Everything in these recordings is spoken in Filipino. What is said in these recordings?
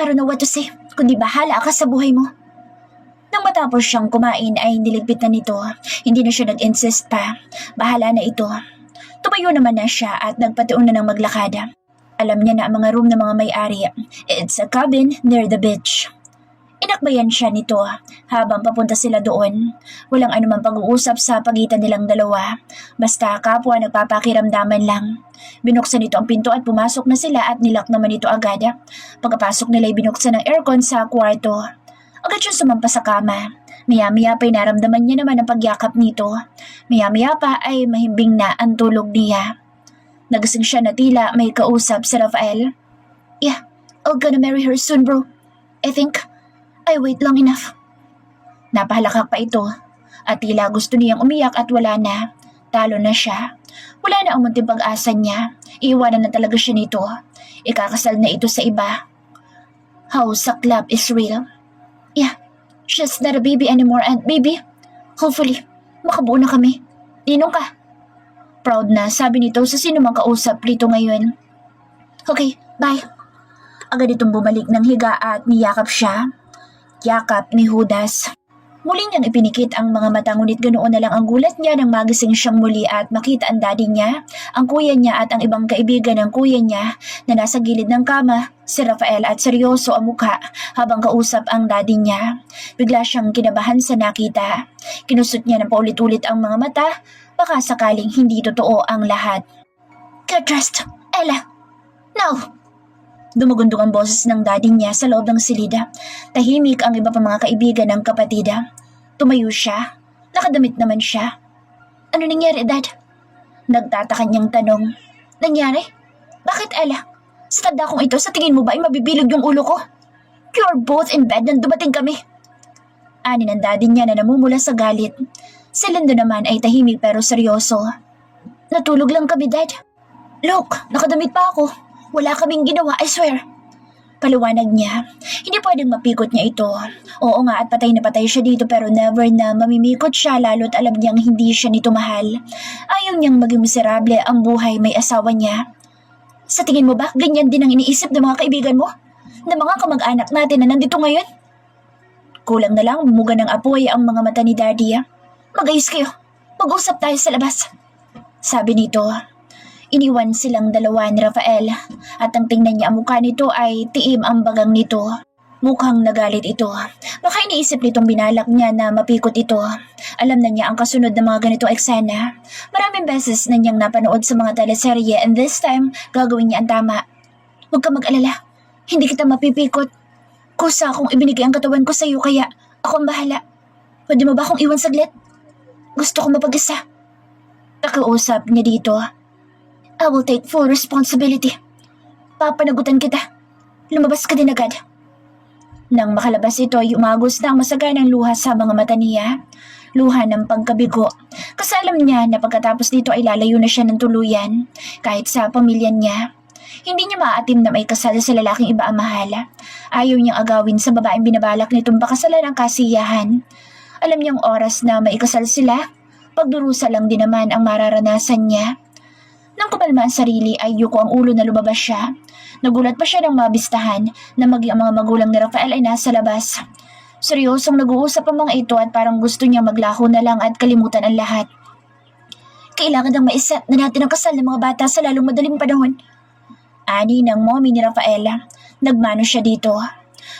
don't know what to say, kundi bahala ka sa buhay mo. Nang matapos siyang kumain ay niligpit na nito. Hindi na siya nag-insist pa. Bahala na ito. Tumayo naman na siya at nagpatiun na ng maglakad. Alam niya na ang mga room ng mga may-ari. It's a cabin near the beach. Inakbayan siya nito habang papunta sila doon. Walang anumang pag-uusap sa pagitan nilang dalawa. Basta kapwa nagpapakiramdaman lang. Binuksan nito ang pinto at pumasok na sila at nilak naman ito agad. Pagkapasok nila ay binuksan ng aircon sa kwarto. Agad siyang sumampa sa kama. Maya-maya pa ay naramdaman niya naman ang pagyakap nito. Maya-maya pa ay mahimbing na ang tulog niya. Nagising siya na tila may kausap si Rafael. Yeah, I'm gonna marry her soon, bro. I think I wait long enough. Napahalakak pa ito at tila gusto niyang umiyak at wala na. Talo na siya. Wala na ang munting pag-asa niya. Iiwanan na talaga siya nito. Ikakasal na ito sa iba. How saklap is real. Yeah, she's not a baby anymore and baby, hopefully, makabuo na kami. Ninong ka. Proud na sabi nito sa sino mang kausap nito ngayon. Okay, bye. Agad itong bumalik ng higa at niyakap siya. Yakap ni Judas. Muli niyang ipinikit ang mga mata ngunit ganoon na lang ang gulat niya nang magising siyang muli at makita ang daddy niya, ang kuya niya at ang ibang kaibigan ng kuya niya na nasa gilid ng kama, si Rafael at seryoso ang mukha habang kausap ang daddy niya. Bigla siyang kinabahan sa nakita. Kinusot niya ng paulit-ulit ang mga mata, baka sakaling hindi totoo ang lahat. Get dressed, Ella! Now! Dumugundong ang boses ng daddy niya sa loob ng silida. Tahimik ang iba pang mga kaibigan ng kapatida. Tumayo siya. Nakadamit naman siya. Ano nangyari, Dad? Nagtataka niyang tanong. Nangyari? Bakit, Ella? Sa tanda kong ito, sa tingin mo ba ay mabibilog yung ulo ko? You're both in bed nang dumating kami. Ani ng daddy niya na namumula sa galit. Si Lindo naman ay tahimik pero seryoso. Natulog lang kami, Dad. Look, nakadamit pa ako. Wala kaming ginawa, I swear. Paliwanag niya. Hindi pwedeng mapikot niya ito. Oo nga at patay na patay siya dito pero never na mamimikot siya lalo't alam niyang hindi siya nito mahal. Ayaw niyang maging miserable ang buhay may asawa niya. Sa tingin mo ba, ganyan din ang iniisip ng mga kaibigan mo? Na mga kamag-anak natin na nandito ngayon? Kulang na lang bumuga ng apoy ang mga mata ni Daddy. Mag-ayos kayo. Mag-usap tayo sa labas. Sabi nito. Iniwan silang dalawa ni Rafael at ang tingnan niya ang mukha nito ay tiim ang bagang nito. Mukhang nagalit ito. Baka iniisip nitong binalak niya na mapikot ito. Alam na niya ang kasunod ng mga ganitong eksena. Maraming beses na niyang napanood sa mga teleserye and this time gagawin niya ang tama. Huwag ka mag-alala. Hindi kita mapipikot. Kusa akong ibinigay ang katawan ko sa iyo kaya ako ang bahala. Pwede mo ba akong iwan saglit? Gusto ko mapag-isa. Pakiusap niya dito. I will take full responsibility. Papanagutan kita. Lumabas ka din agad. Nang makalabas ito ay umagos na ang masaganang luha sa mga mata niya. Luha ng pagkabigo. Kasi alam niya na pagkatapos dito ay lalayo na siya ng tuluyan. Kahit sa pamilya niya. Hindi niya maaatim na may kasal sa lalaking iba ang mahal. Ayaw niyang agawin sa babaeng binabalak nitong pakasalan ang kasiyahan. Alam niyang oras na maikasal sila. Pagdurusa lang din naman ang mararanasan niya. Nang kumalma ang sarili ay yuko ang ulo na lumabas siya. Nagulat pa siya nang mabistahan na maging ang mga magulang ni Rafael ay nasa labas. Seryosong nag-uusap ang mga ito at parang gusto niya maglaho na lang at kalimutan ang lahat. Kailangan nang maiset na natin ang kasal ng mga bata sa lalong madaling panahon. Ani ng mommy ni Rafael. Nagmano siya dito.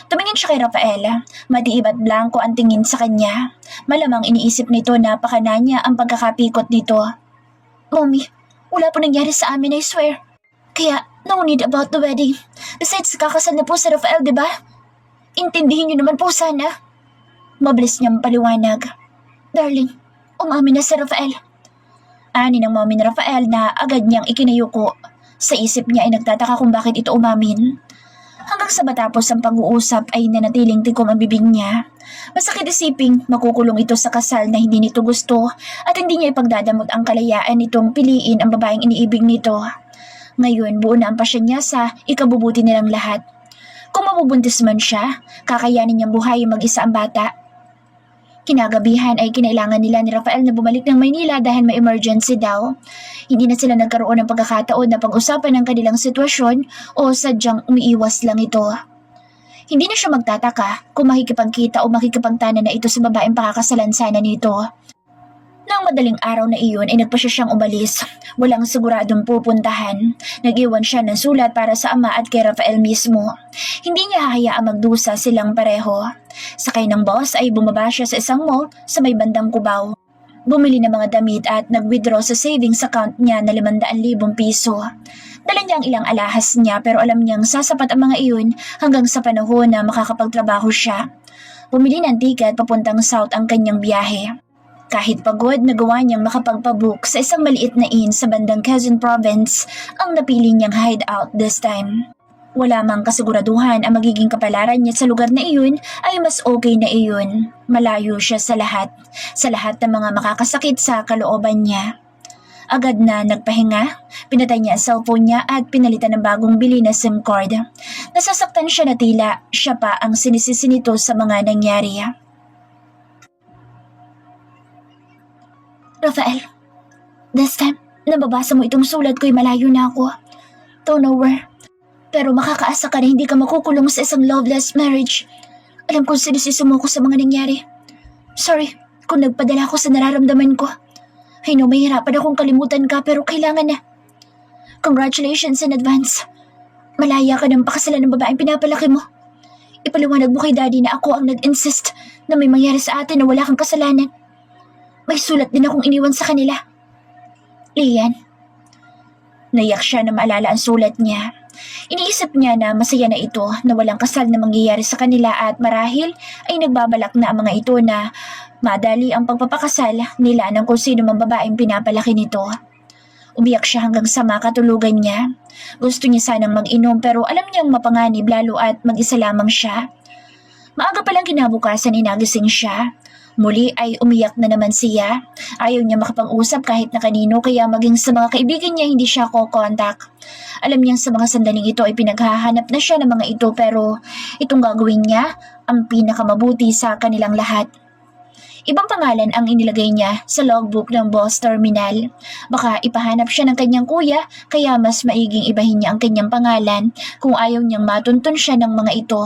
Tumingin siya kay Rafael. Madiib at blanco ang tingin sa kanya. Malamang iniisip nito na pakana niya ang pagkakapikot nito. Mommy, wala po nangyari sa amin, I swear. Kaya, no need about the wedding. Besides, kakasal na po si Rafael, di ba? Intindihin niyo naman po sana. Mabilis niyang paliwanag. Darling, umamin na si Rafael. Ani ng mommy ni Rafael na agad niyang ikinayuko. Sa isip niya ay nagtataka kung bakit ito umamin. Hanggang sa matapos ang pag-uusap ay nanatiling tikom ang bibig niya. Masakit isiping makukulong ito sa kasal na hindi nito gusto at hindi niya ipagdadamot ang kalayaan nitong piliin ang babaeng iniibig nito. Ngayon, buo na ang pasyon niya sa ikabubuti nilang lahat. Kung mabubuntis man siya, kakayanin niyang buhayin mag-isa ang bata. Kinagabihan ay kinailangan nila ni Rafael na bumalik ng Maynila dahil may emergency daw. Hindi na sila nagkaroon ng pagkakataon na pag-usapan ang kanilang sitwasyon o sadyang umiiwas lang ito. Hindi na siya magtataka kung makikipagkita o makikipagtana na ito sa babaeng pakakasalan sana nito. Nang madaling araw na iyon ay nagpasya siyang umalis. Walang siguradong pupuntahan. Nag-iwan siya ng sulat para sa ama at kay Rafael mismo. Hindi niya hahayaang magdusa silang pareho. Sakay ng bus ay bumaba siya sa isang mall sa may bandang Cubao. Bumili ng mga damit at nag-withdraw sa savings account niya na 500,000 piso. Dala niya ang ilang alahas niya pero alam niyang sasapat ang mga iyon hanggang sa panahon na makakapagtrabaho siya. Bumili ng ticket papuntang South ang kanyang biyahe. Kahit pagod, nagawa niyang makapagpabook sa isang maliit na inn sa bandang Quezon Province ang napili niyang hideout this time. Wala mang kasiguraduhan ang magiging kapalaran niya sa lugar na iyon ay mas okay na iyon. Malayo siya sa lahat ng mga makakasakit sa kalooban niya. Agad na nagpahinga, pinatay niya ang cellphone niya at pinalitan ng bagong bili na SIM card. Nasasaktan siya na tila siya pa ang sinisisi nito sa mga nangyari. Rafael, this time, nababasa mo itong sulat ko'y malayo na ako. To nowhere. Pero makakaasa ka na hindi ka makukulong sa isang loveless marriage. Alam kong sinisisi mo ko sa mga nangyari. Sorry kung nagpadala ko sa nararamdaman ko. I know mahirapan akong kalimutan ka pero kailangan na. Congratulations in advance. Malaya ka ng pakasalan ng babaeng pinapalaki mo. Ipaliwanag mo kay daddy na ako ang nag-insist na may mangyari sa atin na wala kang kasalanan. May sulat din akong iniwan sa kanila. Lian. Naiyak siya na maalala ang sulat niya. Iniisip niya na masaya na ito na walang kasal na mangyayari sa kanila at marahil ay nagbabalak na ang mga ito na madali ang pagpapakasal nila ng kung sino mang babaeng pinapalaki nito. Umiyak siya hanggang sa makatulugan niya. Gusto niya sanang mag-inom pero alam niyang mapanganib lalo at mag-isa lamang siya. Maaga palang kinabukasan inagising siya. Muli ay umiyak na naman siya. Ayaw niya makapag-usap kahit na kanino kaya maging sa mga kaibigan niya hindi siya ko-contact. Alam niyang sa mga sandaling ito ay pinaghahanap na siya ng mga ito pero itong gagawin niya ang pinakamabuti sa kanilang lahat. Ibang pangalan ang inilagay niya sa logbook ng bus terminal. Baka ipahanap siya ng kanyang kuya kaya mas maiging ibahin niya ang kanyang pangalan kung ayaw niyang matuntun siya ng mga ito.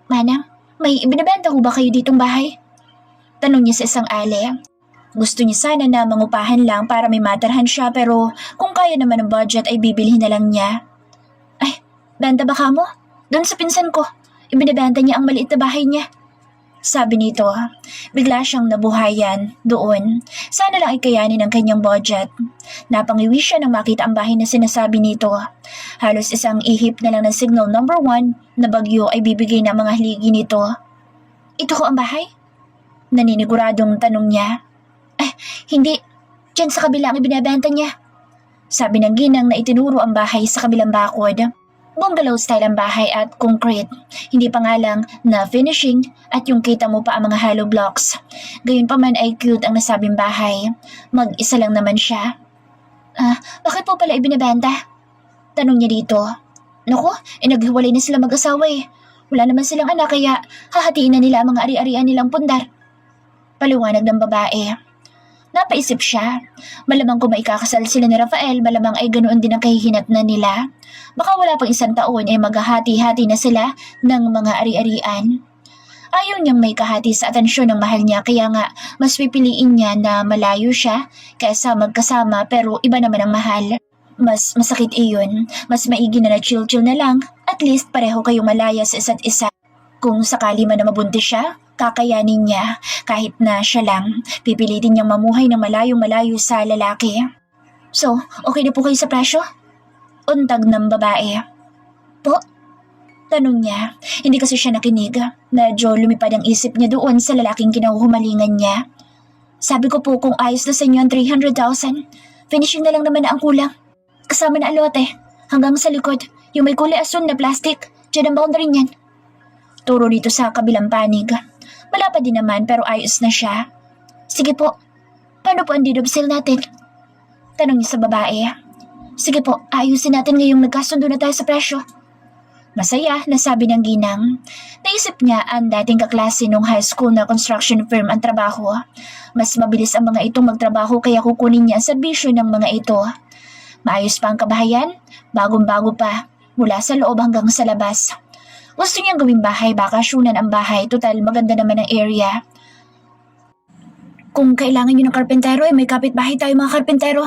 Manang, may ibinabenta ho ba kayo ditong bahay? Tanong niya sa isang ale. Gusto niya sana na mangupahan lang para may materhan siya pero kung kaya naman ng budget ay bibilhin na lang niya. Ay, benta ba ka mo? Doon sa pinsan ko. Ibinabenta niya ang maliit na bahay niya. Sabi nito, bigla siyang nabuhayan doon. Sana lang ikayanin ang kanyang budget. Napangiwi siya nang makita ang bahay na sinasabi nito. Halos isang ihip na lang ng signal number 1 na bagyo ay bibigay ng mga haligi nito. Ito ko ang bahay? Naniniguradong tanong niya. Hindi. Diyan sa kabila ang ibinabenta niya. Sabi ng ginang na itinuro ang bahay sa kabilang bakod. Bungalow style ang bahay at concrete. Hindi pa nga lang na finishing at yung kita mo pa ang mga hollow blocks. Gayunpaman ay cute ang nasabing bahay. Mag-isa lang naman siya. Bakit po pala ibinabenta? Tanong niya dito. Naku, naghiwalay na sila mag-asawa eh. Wala naman silang anak kaya hahatiin na nila ang mga ari-arian nilang pundar. Paliwanag ng babae. Napaisip siya. Malamang kung maikakasal sila ni Rafael, malamang ay ganoon din ang kahihinatnan nila. Baka wala pang isang taon ay maghahati-hati na sila ng mga ari-arian. Ayaw niyang may kahati sa atensyon ng mahal niya kaya nga mas pipiliin niya na malayo siya kaysa magkasama pero iba naman ang mahal. Mas masakit iyon. Mas maigi na chill-chill na lang. At least pareho kayong malaya sa isa't isa. Kung sakali man na mabuntis siya, kakayanin niya kahit na siya lang. Pipilitin niyang mamuhay ng malayong-malayo sa lalaki. So, okay na po kayo sa presyo? Untag ng babae. Po? Tanong niya. Hindi kasi siya nakinig. Medyo lumipad ang isip niya doon sa lalaking kinahuhumalingan niya. Sabi ko po kung ayos na sa inyo ang 300,000. Finishing na lang naman na ang kulang. Kasama na alote. Hanggang sa likod. Yung may kulay asun na plastic. Diyan ang boundary niyan. Turo dito sa kabilang panig. Malapad din naman pero ayos na siya. Sige po. Paano po ang deed of sale natin? Tanong niya sa babae. Sige po, ayusin natin ngayong nagkasundo na tayo sa presyo. Masaya, nasabi ng ginang. Naisip niya ang dating kaklase nung high school na construction firm ang trabaho. Mas mabilis ang mga itong magtrabaho kaya kukunin niya ang serbisyo ng mga ito. Maayos pa ang kabahayan, bagong-bago pa, mula sa loob hanggang sa labas. Gusto niyang gawing bahay, bakasyonan ang bahay, total maganda naman ang area. Kung kailangan niyo ng karpentero, may kapitbahay tayo mga karpentero.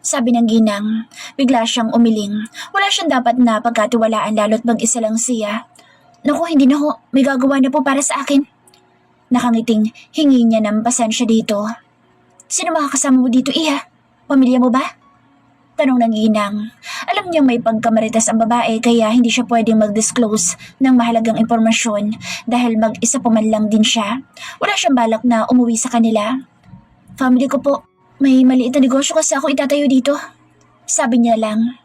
Sabi ng ginang, bigla siyang umiling. Wala siyang dapat na pagkatiwalaan lalo't mag-isa lang siya. Naku, hindi na ho, may gagawa na po para sa akin. Nakangiting hingi niya ng pasensya dito. Sino mga kasama mo dito, Iha? Pamilya mo ba? Tanong ng ginang. Alam niyang may pagkamaritas ang babae kaya hindi siya pwedeng mag-disclose ng mahalagang impormasyon dahil mag-isa pa man lang din siya. Wala siyang balak na umuwi sa kanila. Family ko po, may maliit na negosyo kasi ako itatayo dito. Sabi niya lang.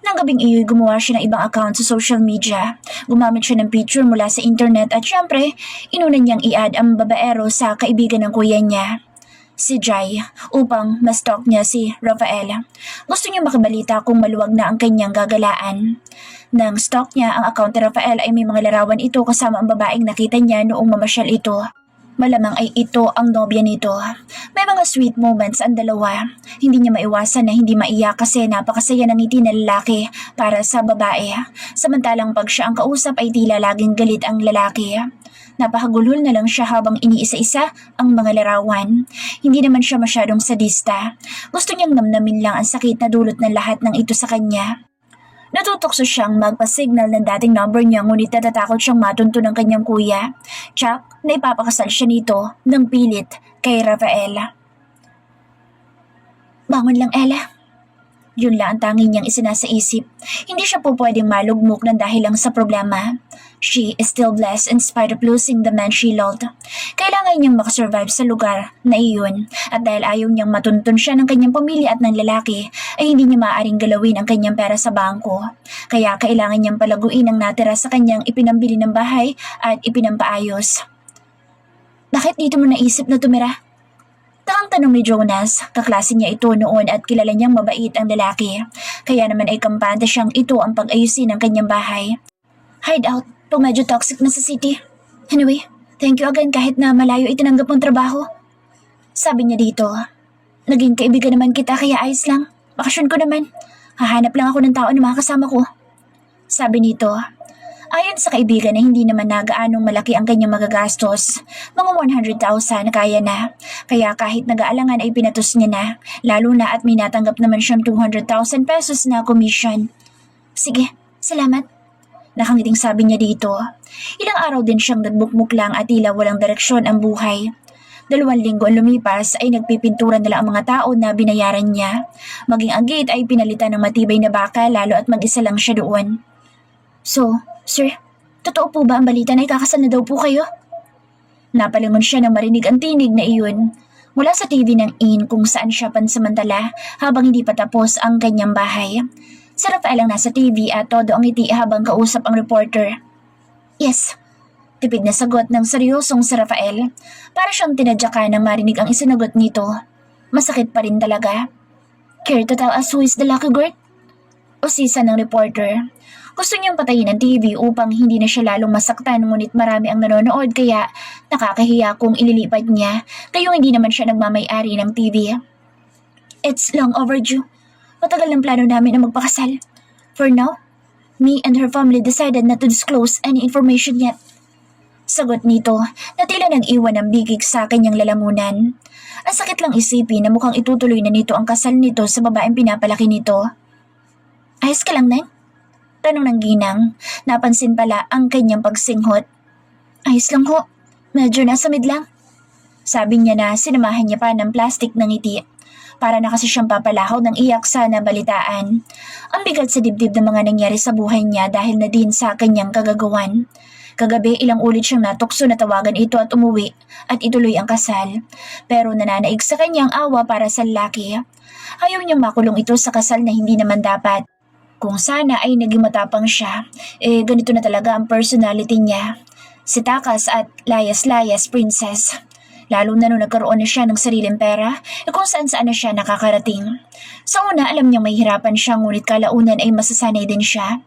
Nang gabing iyo'y gumawa siya ng ibang account sa social media. Gumamit siya ng picture mula sa internet at syempre, inunan niyang i-add ang babaero sa kaibigan ng kuya niya, si Jai, upang ma-stalk niya si Rafael. Gusto niya makabalita kung maluwag na ang kanyang gagalaan. Nang stalk niya ang account ni Rafael ay may mga larawan ito kasama ang babaeng nakita niya noong mamasyal ito. Malamang ay ito ang nobya nito. May mga sweet moments ang dalawa. Hindi niya maiwasan na hindi maiyak kasi napakasaya ng ngiti ng lalaki para sa babae. Samantalang pag siya ang kausap ay tila laging galit ang lalaki. Napakagulol na lang siya habang iniisa-isa ang mga larawan. Hindi naman siya masyadong sadista. Gusto niyang namnamin lang ang sakit na dulot ng lahat ng ito sa kanya. Natutokso siyang magpa-signal ng dating number niya ngunit natatakot siyang matunto ng kanyang kuya. Tsak na ipapakasal siya nito ng pilit kay Rafael. Bangon lang, Ella. Yun lang ang tanging niyang isinasa isip. Hindi siya po pwedeng malugmok ng dahil lang sa problema. She is still blessed in spite of losing the man she loved. Kailangan niyang makasurvive sa lugar na iyon at dahil ayaw niyang matuntun siya ng kanyang pamilya at ng lalaki ay hindi niya maaaring galawin ang kanyang pera sa bangko. Kaya kailangan niyang palaguin ang natira sa kanyang ipinambili ng bahay at ipinampaayos. Bakit dito mo naisip na tumira? Takang tanong ni Jonas, kaklase niya ito noon at kilala niyang mabait ang lalaki. Kaya naman ay kampante siyang ito ang pag-ayusin ng kanyang bahay. Hideout, pag medyo toxic na sa city. Anyway, thank you again kahit na malayo itinanggap mong trabaho. Sabi niya dito, naging kaibigan naman kita kaya ayos lang. Bakasyon ko naman. Hahanap lang ako ng tao na makakasama ko. Sabi nito, ayon sa kaibigan na hindi naman na gaanong malaki ang kanyang magagastos, mga 100,000 kaya na. Kaya kahit nag-aalangan ay pinatos niya na, lalo na at may natanggap naman siyang 200,000 pesos na commission. Sige, salamat. Nakangiting sabi niya dito. Ilang araw din siyang nagbukmuk lang at tila walang direksyon ang buhay. 2 linggo ang lumipas ay nagpipintura na lang ang mga tao na binayaran niya. Maging ang gate ay pinalitan ng matibay na baka lalo at mag-isa lang siya doon. So, sir, totoo po ba ang balita na ikakasal na daw po kayo? Napalingon siya nang marinig ang tinig na iyon mula sa TV ng IN kung saan siya pansamantala habang hindi pa tapos ang kanyang bahay. Si Rafael ang nasa TV at todo ang ngiti habang kausap ang reporter. Yes, tipid na sagot ng seryosong si Rafael. Para siyang tinadyakan nang marinig ang isinagot nito. Masakit pa rin talaga. Care to tell us who is the lucky girl? Usisa ng reporter. Gusto niyang patayin ang TV upang hindi na siya lalong masaktan ngunit marami ang nanonood kaya nakakahiya kung ililipat niya kayong hindi naman siya nagmamay-ari ng TV. It's long overdue. Matagal ng plano namin na magpakasal. For now, me and her family decided not to disclose any information yet. Sagot nito na tila nag-iwan ng bigig sa kanyang lalamunan. Ang sakit lang isipin na mukhang itutuloy na nito ang kasal nito sa babaeng pinapalaki nito. Ayos ka lang, Neng? Tanong ng ginang, napansin pala ang kanyang pagsinghot. Ayos lang ho, medyo nasamid lang. Sabi niya na sinamahan niya pa ng plastic ng ngiti. Para na kasi siyang papalahaw ng iyak sa nabalitaan. Ang bigat sa dibdib ng mga nangyari sa buhay niya dahil na din sa kanyang kagagawan. Kagabi ilang ulit siyang natukso na tawagan ito at umuwi at ituloy ang kasal. Pero nananaig sa kanyang awa para sa lalaki. Ayaw niyang makulong ito sa kasal na hindi naman dapat. Kung sana ay naging matapang siya, ganito na talaga ang personality niya. Si Takas at layas-layas princess. Lalo na nung nagkaroon na siya ng sariling pera, kung saan-saan na siya nakakarating. Sa una, alam niyang mahihirapan siya ngunit kalaunan ay masasanay din siya.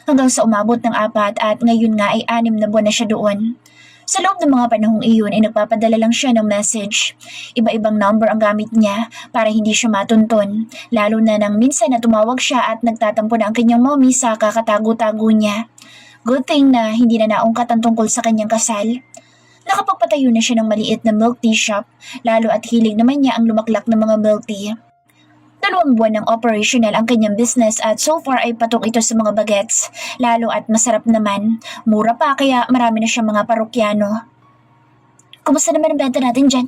Hanggang sa umabot ng 4 at ngayon nga ay 6 na buwan na siya doon. Sa loob ng mga panahong iyon ay nagpapadala lang siya ng message. Iba-ibang number ang gamit niya para hindi siya matuntun. Lalo na nang minsan na tumawag siya at nagtatampo na ang kanyang mommy sa kakatago-tago niya. Good thing na hindi na naungkat ang tungkol sa kanyang kasal. Nakapagpatayo na siya ng maliit na milk tea shop, lalo at hilig naman niya ang lumaklak ng mga milk tea. 2 buwan ng operational ang kanyang business at so far ay patok ito sa mga bagets, lalo at masarap naman. Mura pa kaya marami na siyang mga parokyano. Kumusta naman ang benta natin dyan?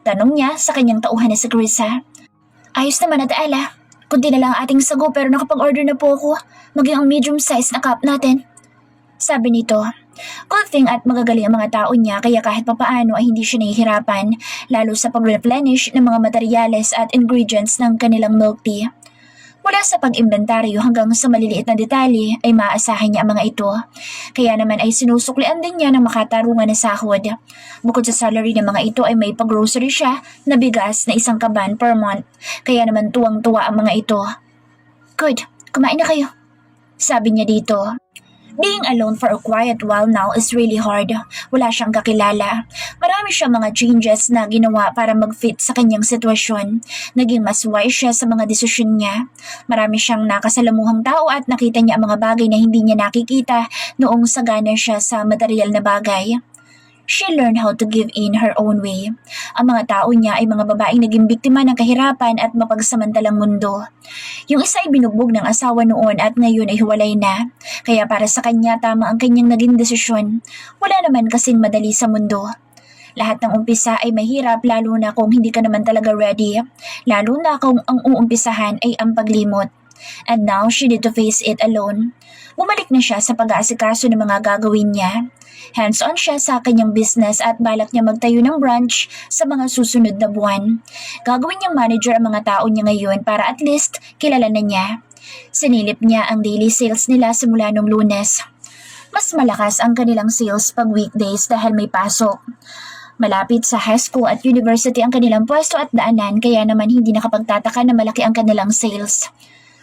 Tanong niya sa kanyang tauhan na si Krisa. Ayos naman at ala. Kunti na lang ang ating sago pero nakapag-order na po ako. Maging ang medium size na cup natin. Sabi nito. Good thing at magagaling ang mga tao niya kaya kahit papaano ay hindi siya nahihirapan, lalo sa pag-replenish ng mga materyales at ingredients ng kanilang milk tea. Mula sa pag-imbentaryo hanggang sa maliliit na detalye ay maaasahan niya ang mga ito. Kaya naman ay sinusuklian din niya ng makatarungan na sahod. Bukod sa salary ng mga ito ay may pag-grocery siya na bigas na 1 kaban per month. Kaya naman tuwang-tuwa ang mga ito. Good, kumain na kayo. Sabi niya dito. Being alone for a quiet while now is really hard. Wala siyang kakilala. Marami siyang mga changes na ginawa para mag-fit sa kanyang sitwasyon. Naging mas wise siya sa mga desisyon niya. Marami siyang nakasalamuhang tao at nakita niya ang mga bagay na hindi niya nakikita noong sagana siya sa material na bagay. She learned how to give in her own way. Ang mga tao niya ay mga babaeng naging biktima ng kahirapan at mapagsamantalang mundo. Yung isa ay binugbog ng asawa noon at ngayon ay hiwalay na. Kaya para sa kanya tama ang kanyang naging desisyon. Wala naman kasing madali sa mundo. Lahat ng umpisa ay mahirap lalo na kung hindi ka naman talaga ready. Lalo na kung ang uumpisahan ay ang paglimot. And now she need to face it alone. Bumalik na siya sa pag-aasikaso ng mga gagawin niya. Hands-on siya sa kanyang business at balak niya magtayo ng branch sa mga susunod na buwan. Gagawin niyang manager ang mga tao niya ngayon para at least kilala na niya. Sinilip niya ang daily sales nila simula nung Lunes. Mas malakas ang kanilang sales pag weekdays dahil may pasok. Malapit sa high school at university ang kanilang pwesto at daanan kaya naman hindi nakapagtataka na malaki ang kanilang sales.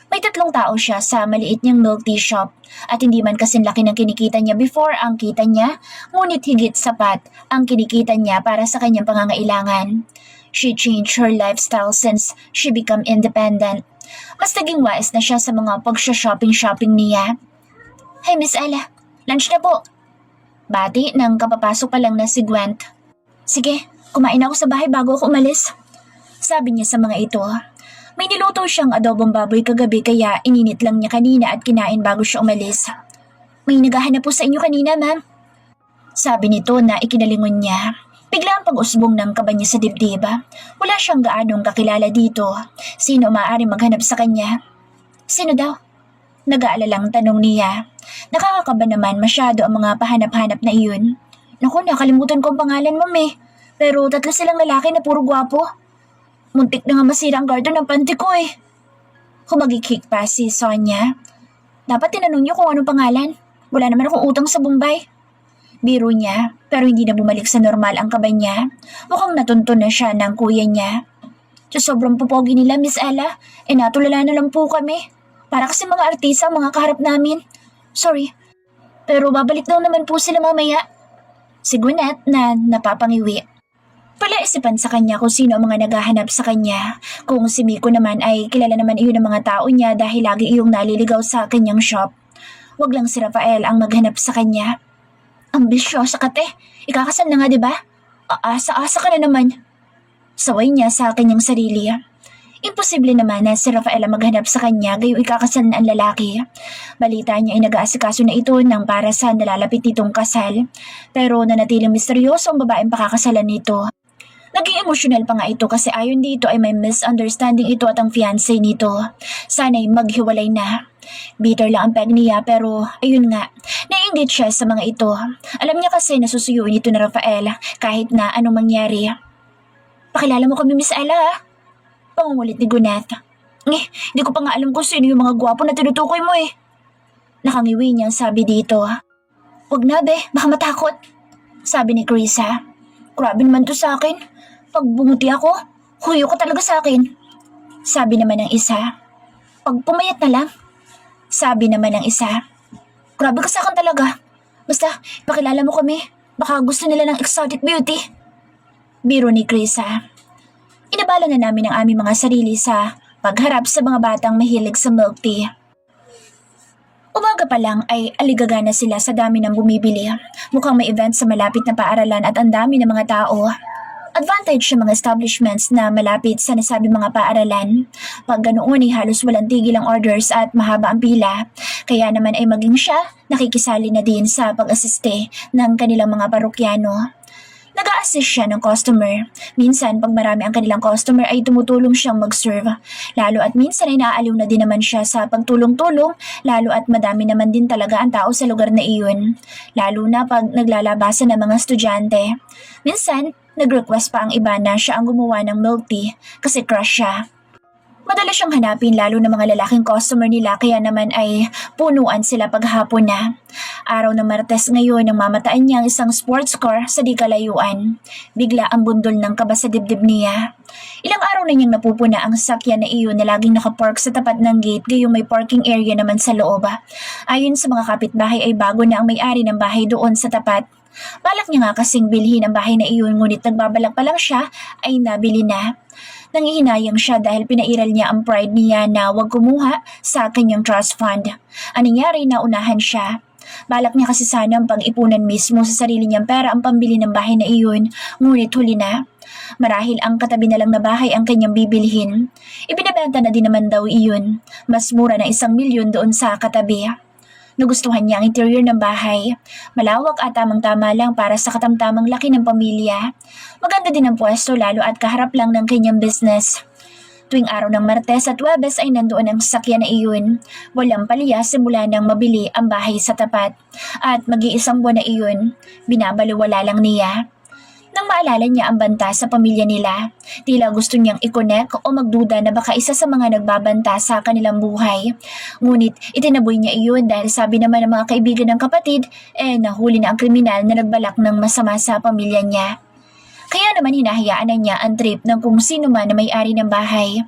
May 3 tao siya sa maliit niyang milk tea shop at hindi man kasing laki ng kinikita niya before ang kita niya, ngunit higit sapat ang kinikita niya para sa kanyang pangangailangan. She changed her lifestyle since she became independent. Mas naging wise na siya sa mga pag-shopping niya. Hey Miss Ella, lunch na po. Bati nang kapapasok pa lang na si Gwent. Sige, kumain ako sa bahay bago ako umalis. Sabi niya sa mga ito. May niluto siyang adobong baboy kagabi kaya ininit lang niya kanina at kinain bago siya umalis. May naghahanap po sa inyo kanina, ma'am. Sabi nito na ikinalingon niya. Bigla ang pag-usbong ng kaba niya sa dibdib. Wala siyang gaanong kakilala dito. Sino maaari maghanap sa kanya? Sino daw? Nag-aalalang tanong niya. Nakakakaba naman masyado ang mga pahanap-hanap na iyon. Naku, nakalimutan ko ang pangalan mo, Pero 3 silang lalaki na puro gwapo. Muntik na nga masira ang garden ng panty ko Humagikik pa si Sonia. Dapat tinanong niyo kung anong pangalan. Wala naman akong utang sa Bombay. Biro niya, pero hindi na bumalik sa normal ang kaba niya. Mukhang natuntun na siya ng kuya niya. Sa sobrang pupogi nila, Miss Ella, natulala na lang po kami. Para kasi mga artista ang mga kaharap namin. Sorry, pero babalik daw naman po sila mamaya. Si Gwyneth na napapangiwi. Palaisipan sa kanya kung sino ang mga naghahanap sa kanya. Kung si Miko naman ay kilala naman iyon ng mga tao niya dahil lagi iyong naliligaw sa kanyang shop. Wag lang si Rafael ang maghanap sa kanya. Ambisyosa ka, Ikakasal na nga, di ba? Aasa-asa ka na naman. Saway niya sa kanyang sarili. Imposible naman na si Rafael ang maghanap sa kanya gayong ikakasal na ang lalaki. Balita niya ay nag-aasikaso na ito ng para sa nalalapit nitong kasal. Pero nanatiling misteryoso ang babaeng pakakasalan nito. Naging emosyonal pa nga ito kasi ayon dito ay may misunderstanding ito at ang fiancé nito. Sana'y maghiwalay na. Bitter lang ang peg niya pero ayun nga, naiinggit siya sa mga ito. Alam niya kasi nasusuyuin ito na Rafael kahit na anong mangyari. Pakilala mo kami, Miss Ella, Pangungulit ni Gwyneth. Hindi ko pa nga alam kung sino yung mga gwapo na tinutukoy mo Nakangiwi niyang sabi dito. Wag na baka matakot. Sabi ni Krisa. Grabe naman to sa akin. Pag bumuti ako, huyo ka talaga sa akin. Sabi naman ng isa. Pag pumayat na lang. Sabi naman ng isa. Grabe ka sa akin talaga. Basta, pakilala mo kami. Baka gusto nila ng exotic beauty. Biro ni Krisa. Inabala na namin ang aming mga sarili sa pagharap sa mga batang mahilig sa milk tea. Umaga Umaga pa lang ay aligaga na sila sa dami ng bumibili. Mukhang may event sa malapit na paaralan at ang dami ng mga tao. Advantage sa mga establishments na malapit sa nasabing mga paaralan. Pag ganoon ay halos walang tigil ang orders at mahaba ang pila. Kaya naman ay maging siya nakikisali na din sa pag-asiste ng kanilang mga parokyano. Nag-a-assist siya ng customer. Minsan, pag marami ang kanilang customer ay tumutulong siyang mag-serve. Lalo at minsan ay naaaliw na din naman siya sa pagtulong-tulong, lalo at madami naman din talaga ang tao sa lugar na iyon. Lalo na pag naglalabasan ng mga estudyante. Minsan, nag-request pa ang iba na siya ang gumawa ng milk tea kasi crush siya. Madalas siyang hanapin lalo ng mga lalaking customer nila kaya naman ay punuan sila paghapon na. Araw ng Martes ngayon nang mamataan niya ang isang sports car sa di kalayuan. Bigla ang bundol ng kaba sa dibdib niya. Ilang araw na niyang napupuna ang sasakyan na iyon na laging nakapark sa tapat ng gate gayong may parking area naman sa loob. Ayon sa mga kapitbahay ay bago na ang may-ari ng bahay doon sa tapat. Balak niya nga kasing bilhin ang bahay na iyon ngunit nagbabalak pa lang siya ay nabili na. Nangihinayang siya dahil pinairal niya ang pride niya na huwag kumuha sa kanyang trust fund. Ang nangyari na unahan siya. Balak niya kasi sana ang pag-ipunan mismo sa sarili niyang pera ang pambili ng bahay na iyon, ngunit huli na. Marahil ang katabi na lang na bahay ang kanyang bibilhin. Ibinabenta na din naman daw iyon. Mas mura na 1,000,000 doon sa katabi. Nagustuhan niya ang interior ng bahay. Malawak at tamang-tama lang para sa katamtamang laki ng pamilya. Maganda din ang pwesto lalo at kaharap lang ng kanyang business. Tuwing araw ng Martes at Huwebes ay nandoon ang sasakyan na iyon. Walang palya simula nang mabili ang bahay sa tapat. At mag-iisang buwan na iyon, binabaliwala lang niya. Nang maalala niya ang banta sa pamilya nila, tila gusto niyang i-connect o magduda na baka isa sa mga nagbabanta sa kanilang buhay. Ngunit itinaboy niya iyon dahil sabi naman ng mga kaibigan ng kapatid, nahuli na ang kriminal na nagbalak ng masama sa pamilya niya. Kaya naman hinahayaan na niya ang trip ng kung sino man na may-ari ng bahay.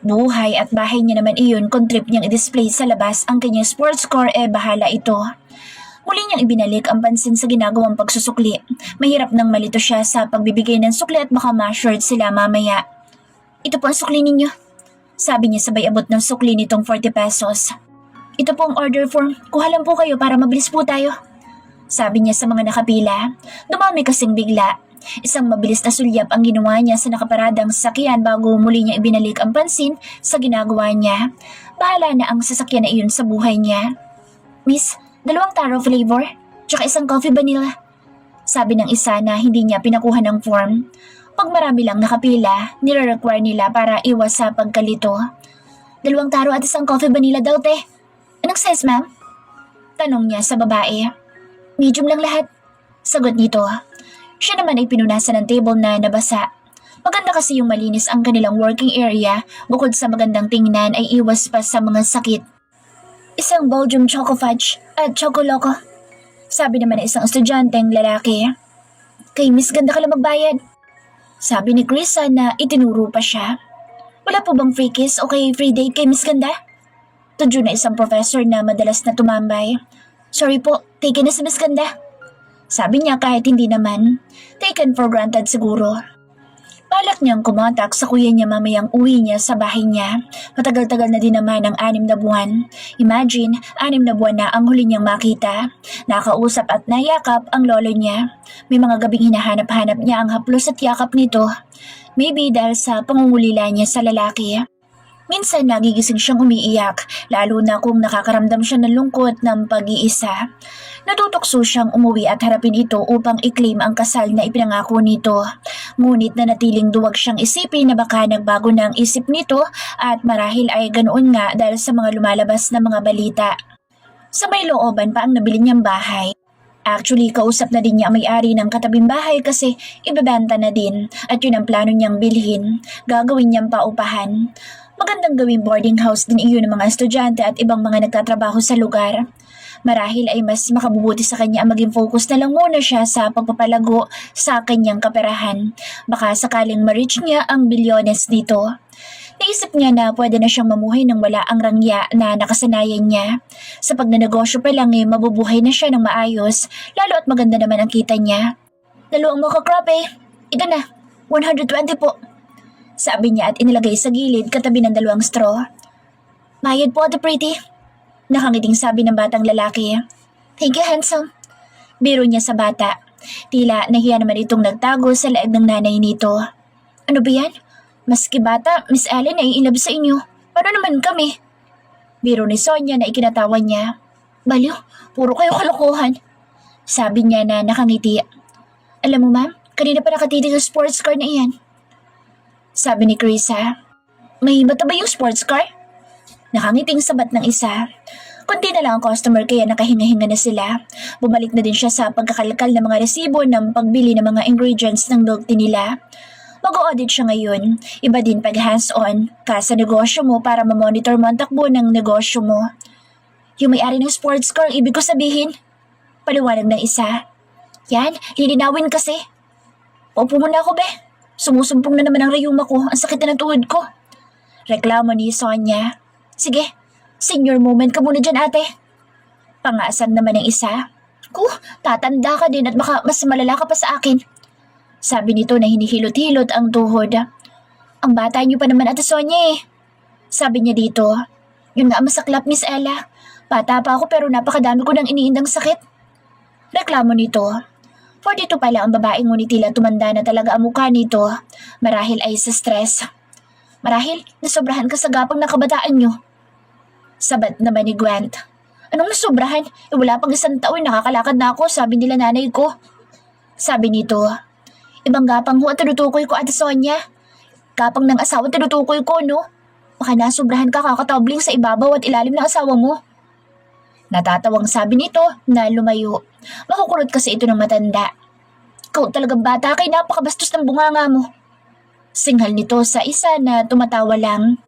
Buhay at bahay niya naman iyon kung trip niyang i-display sa labas ang kanyang sports car bahala ito. Muli niyang ibinalik ang pansin sa ginagawang pagsusukli. Mahirap nang malito siya sa pagbibigay ng sukli at baka ma-assured sila mamaya. Ito po ang sukli ninyo. Sabi niya sabay abot ng sukli nitong 40 pesos. Ito po ang order form. Kuha lang po kayo para mabilis po tayo. Sabi niya sa mga nakapila. Dumami kasing bigla. Isang mabilis na sulyap ang ginawa niya sa nakaparadang sasakyan bago muli niya ibinalik ang pansin sa ginagawa niya. Bahala na ang sasakyan na iyon sa buhay niya. Miss, 2 taro flavor, tsaka 1 coffee vanilla. Sabi ng isa na hindi niya pinakuha ng form. Pag marami lang nakapila, nire-require nila para iwas sa pagkalito. 2 taro at 1 coffee vanilla daw, te. Anong size, ma'am? Tanong niya sa babae. Medium lang lahat. Sagot nito. Siya naman ay pinunasan ng table na nabasa. Maganda kasi yung malinis ang kanilang working area, bukod sa magandang tingnan ay iwas pa sa mga sakit. 1 Belgium Choco Fudge at Choco Loco. Sabi naman ng isang estudyanteng lalaki. Kay Miss Ganda ka lang magbayad. Sabi ni Krisa na itinuro pa siya. Wala po bang free kiss o kay free date kay Miss Ganda? Tudyo na isang professor na madalas na tumambay. Sorry po, taken na si Miss Ganda. Sabi niya kahit hindi naman. Taken for granted siguro. Balak niyang kumontak sa kuya niya mamayang uwi niya sa bahay niya. Matagal-tagal na din naman ang 6 na buwan. Imagine, 6 na buwan na ang huli niyang makita. Nakausap at nayakap ang lolo niya. May mga gabing hinahanap-hanap niya ang haplos at yakap nito. Maybe dahil sa pangungulila niya sa lalaki. Minsan nagigising siyang umiiyak, lalo na kung nakakaramdam siya ng lungkot ng pag-iisa. Natutokso siyang umuwi at harapin ito upang i-claim ang kasal na ipinangako nito. Ngunit nanatiling duwag siyang isipin na baka nagbago na ang isip nito at marahil ay ganoon nga dahil sa mga lumalabas na mga balita. Sa may looban pa ang nabili niyang bahay. Actually, kausap na din niya ang may-ari ng katabing bahay kasi ibebenta na din at yun ang plano niyang bilhin. Gagawin niyang paupahan. Magandang gawing boarding house din iyon ng mga estudyante at ibang mga nagtatrabaho sa lugar. Marahil ay mas makabubuti sa kanya ang maging focus na lang muna siya sa pagpapalago sa kanyang kaperahan. Baka sakaling ma-reach niya ang bilyones dito. Naisip niya na pwede na siyang mamuhay ng wala ang rangya na nakasanayan niya. Sa pagnanegosyo pa lang mabubuhay na siya ng maayos, lalo at maganda naman ang kita niya. 2 mocha frappe. Ito na, 120 po. Sabi niya at inilagay sa gilid katabi ng 2 straw. Bayad po, Ate Pretty. Nakangiting sabi ng batang lalaki. Thank you, handsome. Biro niya sa bata. Tila nahiya naman itong nagtago sa laib ng nanay nito. Ano ba yan? Maski bata, Miss Ellen ay inlove sa inyo. Paano naman kami? Biro ni Sonia na ikinatawa niya. Baliw, puro kayo kalokohan. Sabi niya na nakangiti. Alam mo ma'am, kanina pa nakatitig ang sports car na iyan. Sabi ni Krisa. May mataba yung sports car? Nakangiting sabat ng isa. Kunti na lang ang customer kaya nakahinga-hinga na sila. Bumalik na din siya sa pagkakalkal ng mga resibo ng pagbili ng mga ingredients ng milk tea nila. Mag-audit siya ngayon. Iba din pag hands-on ka sa negosyo mo para ma-monitor mo ang takbo ng negosyo mo. Yung may-ari ng sports car, ibig ko sabihin. Paliwanag ng isa. Yan, lilinawin kasi. Paupo muna ako, be. Sumusumpong na naman ang rayuma ko. Ang sakit na ng tuhod ko. Reklamo ni Sonia. Sige, senior moment ka muna dyan, ate. Pangasam naman ng isa. Tatanda ka din at baka mas malala ka pa sa akin. Sabi nito na hinihilot-hilot ang tuhod. Ang bata niyo pa naman, ate Sonia eh. Sabi niya dito. Yun nga masaklap, Miss Ella. Bata pa ako pero napakadami ko nang iniindang sakit. Reklamo nito. 42 pala ang babae ngunit tila tumanda na talaga ang mukha nito. Marahil ay sa stress. Marahil nasobrahan ka sa gapang na kabataan niyo. Sabat naman ni Gwent. Anong nasobrahan? Wala pang 1 taon nakakalakad na ako, sabi nila nanay ko. Sabi nito. Ibang gapang ho at tinutukoy ko, ate Sonia. Gapang ng asawa tinutukoy ko, no? Baka nasobrahan ka kakatabling sa ibabaw at ilalim ng asawa mo. Natatawang sabi nito na lumayo. Makukurot kasi ito ng matanda. Ikaw talagang bata kay napakabastos ng bunganga mo. Singhal nito sa isa na tumatawa lang.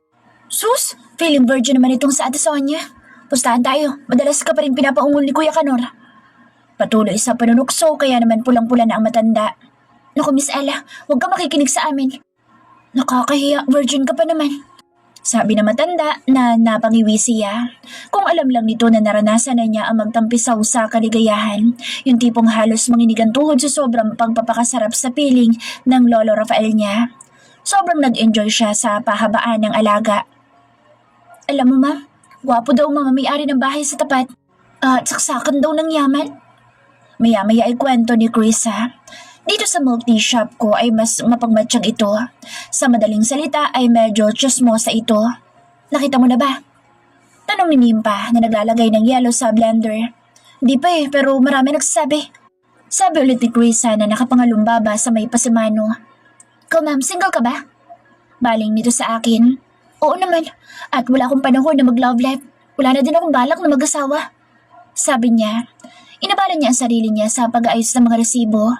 Sus, feeling virgin naman itong sa ate Sonia. Pustahan tayo, madalas ka pa rin pinapaungol ni Kuya Kanor. Patuloy sa panunukso kaya naman pulang-pula na ang matanda. Naku Miss Ella, huwag ka makikinig sa amin. Nakakahiya, virgin ka pa naman. Sabi na matanda na napangiwi siya. Kung alam lang nito na naranasan na niya ang magtampisaw sa kaligayahan, yung tipong halos manginigang tuhod sa sobrang pagpapakasarap sa piling ng Lolo Rafael niya. Sobrang nag-enjoy siya sa pahabaan ng alaga. Alam mo ma'am, gwapo daw may-ari ng bahay sa tapat. At saksakan daw ng yaman. Maya-maya ay kwento ni Krisa. Dito sa milk tea shop ko ay mas mapagmatsyag ito. Sa madaling salita ay medyo chismosa ito. Nakita mo na ba? Tanong ni Nimpa na naglalagay ng yelo sa blender. Di pa pero marami nagsasabi. Sabi ulit ni Krisa na nakapangalumbaba sa may pasimano. Ikaw ma'am, single ka ba? Baling nito sa akin. Oo naman, at wala akong panahon na mag-love life. Wala na din akong balak na mag-asawa. Sabi niya, inabala niya ang sarili niya sa pag-aayos ng mga resibo.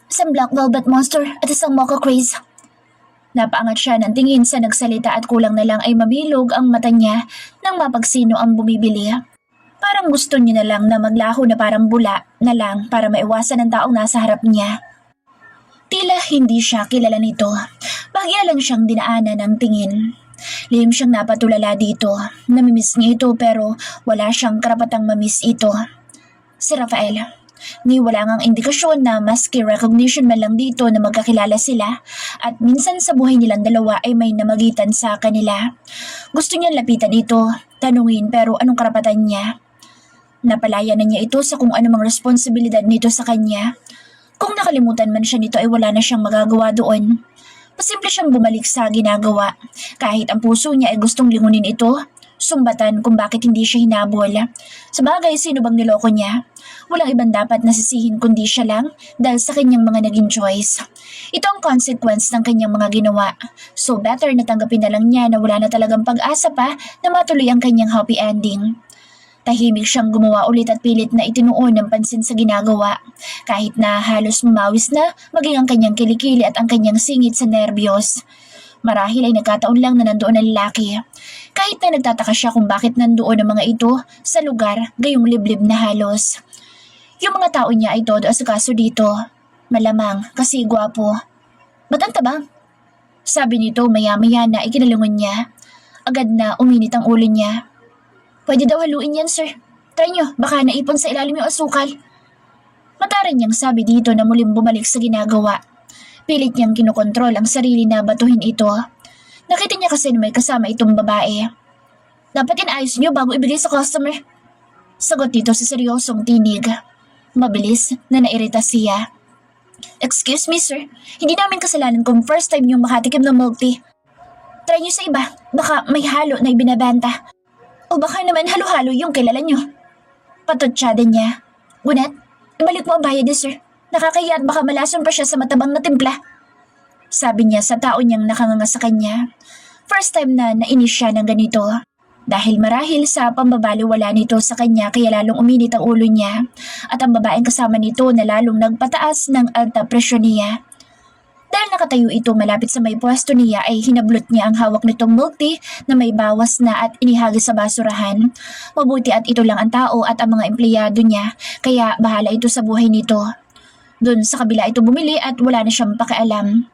Isang black velvet monster at isang mocha craze. Napaangat siya ng tingin sa nagsalita at kulang na lang ay mabilog ang mata niya nang mapagsino ang bumibili. Parang gusto niya na lang na maglaho na parang bula na lang para maiwasan ang taong nasa harap niya. Tila hindi siya kilala nito. Bahagya lang siyang dinaanan ng tingin. Lihim siyang napatulala dito. Namimiss niya ito pero wala siyang karapatang mamiss ito. Si Rafael. Ni wala ngang indikasyon na maski recognition man lang dito na magkakilala sila at minsan sa buhay nilang dalawa ay may namagitan sa kanila. Gusto niyang lapitan ito, tanungin pero anong karapatan niya? Napalaya na niya ito sa kung anumang responsibilidad nito sa kanya. Kung nakalimutan man siya nito ay wala na siyang magagawa doon. Pasimple siyang bumalik sa ginagawa. Kahit ang puso niya ay gustong lingunin ito, sumbatan kung bakit hindi siya hinabol. Sabagay, sino bang niloko niya? Walang ibang dapat nasisihin kundi siya lang dahil sa kanyang mga naging choice. Ito ang consequence ng kanyang mga ginawa. So better na tanggapin na lang niya na wala na talagang pag-asa pa na matuloy ang kanyang happy ending. Tahimik siyang gumawa ulit at pilit na itinuon ng pansin sa ginagawa. Kahit na halos mamawis na maging ang kanyang kilikili at ang kanyang singit sa nerbiyos. Marahil ay nagkataon lang na nandoon ang lalaki. Kahit na nagtataka siya kung bakit nandoon ang mga ito sa lugar gayong liblib na halos. Yung mga tao niya ay todo asikaso dito. Malamang kasi gwapo. Ba't ang tabang? Sabi nito maya-maya na ikinalungan niya. Agad na uminit ang ulo niya. Pwede daw haluin yan sir. Try nyo, baka naipon sa ilalim yung asukal. Mataran niyang sabi dito na muling bumalik sa ginagawa. Pilit niyang kinokontrol ang sarili na batuhin ito. Nakita niya kasi na may kasama itong babae. Dapat inayos niyo bago ibigay sa customer. Sagot nito sa seryosong tinig. Mabilis na nairita siya. Excuse me sir, hindi namin kasalanan kung first time niyong makatikim ng milk tea. Try niyo sa iba, baka may halo na ibinabenta. O baka naman halo-halo yung kilala niyo. Patutsyada niya. Ngunit, ibalik mo ang bayad niya sir. Nakakahiya at baka malason pa siya sa matabang na timpla. Sabi niya sa tao niyang nakanganga sa kanya. First time na nainis siya ng ganito. Dahil marahil sa pambabaliwala nito sa kanya kaya lalong uminit ang ulo niya at ang babaeng kasama nito na lalong nagpataas ng alta presyon niya. Dahil nakatayo ito malapit sa may pwesto niya ay hinablot niya ang hawak nitong milk tea na may bawas na at inihagis sa basurahan. Mabuti at ito lang ang tao at ang mga empleyado niya kaya bahala ito sa buhay nito. Doon sa kabila ito bumili at wala na siyang pakialam.